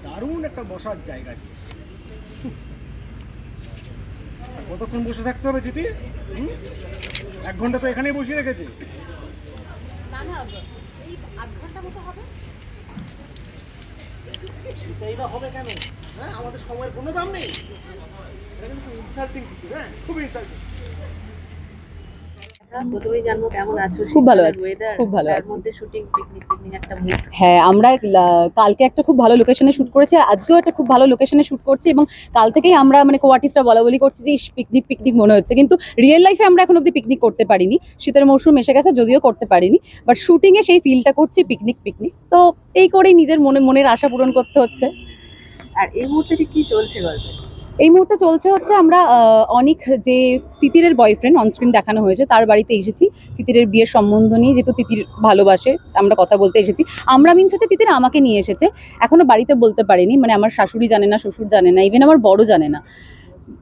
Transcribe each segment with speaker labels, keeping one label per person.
Speaker 1: দারুণ একটা বসার জায়গা দিয়েছে। কতক্ষণ বসে থাকতে হবে দিদি? 1 ঘন্টা তো এখানেই বসিয়ে রেখেছে।
Speaker 2: না না, এই 8 ঘন্টা মতো হবে।
Speaker 1: সেটাই বা হবে কেন? হ্যাঁ, আমাদের সময়ের কোনো দাম নেই। এটা কিন্তু ইনসাল্টিং কিছু, হ্যাঁ, খুব ইনসাল্টিং।
Speaker 2: প্রথমেই জানবো কেমন আছো?
Speaker 3: খুব ভালো আছি,
Speaker 2: ওয়েদার,
Speaker 3: খুব ভালো
Speaker 2: তার
Speaker 3: আছি।
Speaker 2: মধ্যে শুটিং, পিকনিক একটা মুড।
Speaker 3: হ্যাঁ, আমরা কালকে একটা খুব ভালো লোকেশনে শুট করেছি, আর আজকেও একটা খুব ভালো লোকেশনে শুট করছি, এবং কাল থেকেই আমরা মানে কো-আর্টিস্টরা বলা বলি করছি যে পিকনিক পিকনিক মনে হচ্ছে, কিন্তু রিয়েল লাইফে আমরা এখন অব্দি পিকনিক করতে পারিনি। শীতের মৌসুম এসে গেছে, যদিও করতে পারিনি, বাট শুটিংয়ে সেই ফিলটা করছি পিকনিক পিকনিক। তো এই করেই নিজের মনের আশা পূরণ করতে হচ্ছে।
Speaker 2: আর এই মুহূর্তে ঠিক কি চলছে গল্পে?
Speaker 3: এই মুহূর্তে চলছে হচ্ছে আমরা অনিক, যে তিতিরের বয়ফ্রেন্ড অনস্ক্রিন দেখানো হয়েছে, তার বাড়িতে এসেছি তিতিরের বিয়ের সম্বন্ধ নিয়ে, যেহেতু তিতির ভালোবাসে, আমরা কথা বলতে এসেছি। আমরা মিনস হচ্ছে তিতির আমাকে নিয়ে এসেছে, এখনো বাড়িতে বলতে পারিনি, মানে আমার শাশুড়ি জানে না, শ্বশুর জানে না, ইভেন আমার বড় জানে না।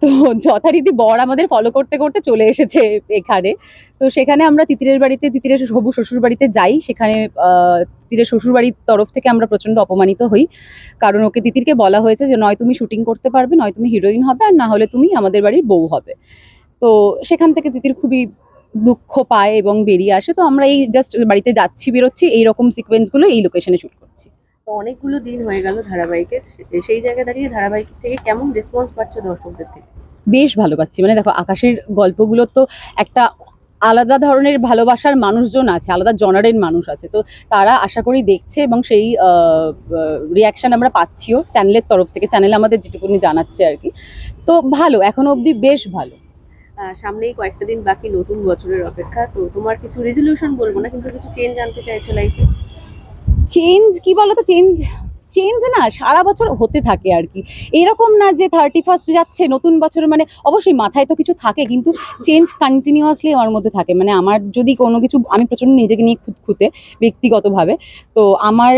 Speaker 3: তো যথারীতি বর আমাদের ফলো করতে করতে চলে এসেছে এখানে। তো সেখানে আমরা তিতিরের বাড়িতে, তিতিরের হবু শ্বশুর বাড়িতে যাই। সেখানে তিতিরের শ্বশুর বাড়ির তরফ থেকে আমরা প্রচণ্ড অপমানিত হই, কারণ ওকে, তিতিরকে বলা হয়েছে যে নয় তুমি শুটিং করতে পারবে, নয় তুমি হিরোইন হবে, আর না হলে তুমি আমাদের বাড়ির বউ হবে। তো সেখান থেকে তিতির খুবই দুঃখ পায় এবং বেরিয়ে আসে। তো আমরা এই জাস্ট বাড়িতে যাচ্ছি বেরোচ্ছি, এইরকম সিকোয়েন্সগুলো এই লোকেশনে শুট করছি।
Speaker 2: তো অনেকগুলো দিন হয়ে গেল ধারাবাহিকের, সেই জায়গায় দাঁড়িয়ে ধারাবাহিক থেকে কেমন রেসপন্স পাচ্ছ দর্শকদের থেকে?
Speaker 3: বেশ ভালো পাচ্ছি, মানে দেখো আকাশের গল্পগুলো তো একটা আলাদা ধরনের ভালোবাসার মানুষজন আছে, আলাদা জনারের মানুষ আছে, তো তারা আশা করি দেখছে, এবং সেই রিয়াকশান আমরা পাচ্ছিও চ্যানেলের তরফ থেকে। চ্যানেল আমাদের যেটুকুনি জানাচ্ছে আর কি। তো ভালো, এখনো অবধি বেশ ভালো।
Speaker 2: সামনেই কয়েকটা দিন বাকি, নতুন বছরের অপেক্ষা। তো তোমার কিছু রেজলিউশন বলবো না, কিন্তু কিছু চেঞ্জ আনতে চাইছো লাইফে?
Speaker 3: চেঞ্জ কি বলতো, চেঞ্জ চেঞ্জ না সারা বছর হতে থাকে আর কি। এরকম না যে 31st যাচ্ছে নতুন বছর, মানে অবশ্যই মাথায় তো কিছু থাকে, কিন্তু চেঞ্জ কন্টিনিউয়াসলি আমার মধ্যে থাকে। মানে আমার যদি কোনো কিছু, আমি প্রচণ্ড নিজেকে নিয়ে খুঁতখুঁতে ব্যক্তিগতভাবে, তো আমার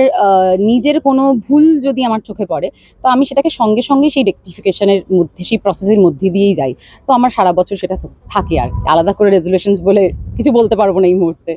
Speaker 3: নিজের কোনো ভুল যদি আমার চোখে পড়ে, তো আমি সেটাকে সঙ্গে সঙ্গে সেই রেকটিফিকেশনের মধ্যে, সেই প্রসেসের মধ্যে দিয়েই যাই। তো আমার সারা বছর সেটা থাকে, আর আলাদা করে রেজলিউশনস বলে কিছু বলতে পারবো না এই মুহূর্তে।